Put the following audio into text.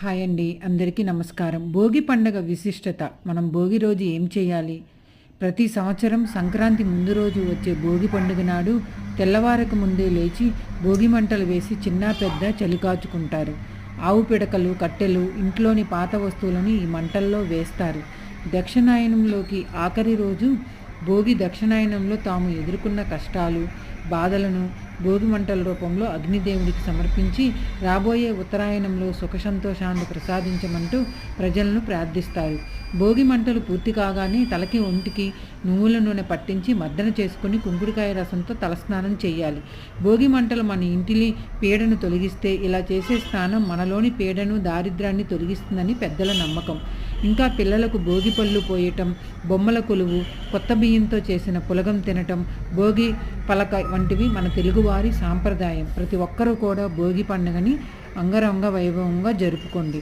Hi అండి, అందరికీ నమస్కారం. భోగి పండగ విశిష్టత. మనం భోగి రోజు ఏం చేయాలి? ప్రతి సంవత్సరం సంక్రాంతి ముందు రోజు వచ్చే భోగి పండుగ నాడు తెల్లవారక ముందే లేచి భోగి మంటలు వేసి చిన్న పెద్ద చలికాచుకుంటారు. ఆవు పిడకలు, కట్టెలు, ఇంట్లోని పాత వస్తువులను ఈ మంటల్లో వేస్తారు. దక్షిణాయనంలోకి ఆఖరి రోజు భోగి దక్షిణాయనంలో తాము ఎదుర్కొన్న కష్టాలు, బాధలను భోగి మంటల రూపంలో అగ్నిదేవుడికి సమర్పించి రాబోయే ఉత్తరాయణంలో సుఖ సంతోషాన్ని ప్రసాదించమంటూ ప్రజలను ప్రార్థిస్తారు. భోగి మంటలు పూర్తి కాగానే తలకి ఒంటికి నువ్వుల నూనె పట్టించి మర్దన చేసుకుని కుంకుడుకాయ రసంతో తలస్నానం చేయాలి. భోగి మంటలు మన ఇంటిని పీడను తొలగిస్తే ఇలా చేసే స్నానం మనలోని పీడను, దారిద్ర్యాన్ని తొలగిస్తుందని పెద్దల నమ్మకం. ఇంకా పిల్లలకు భోగి పళ్ళు పోయటం, బొమ్మల కొలువు, కొత్త బియ్యంతో చేసిన పులగం తినటం, భోగి పలక వంటివి మన తెలుగువారి సాంప్రదాయం. ప్రతి ఒక్కరూ కూడా భోగి పండుగని అంగరంగ వైభవంగా జరుపుకోండి.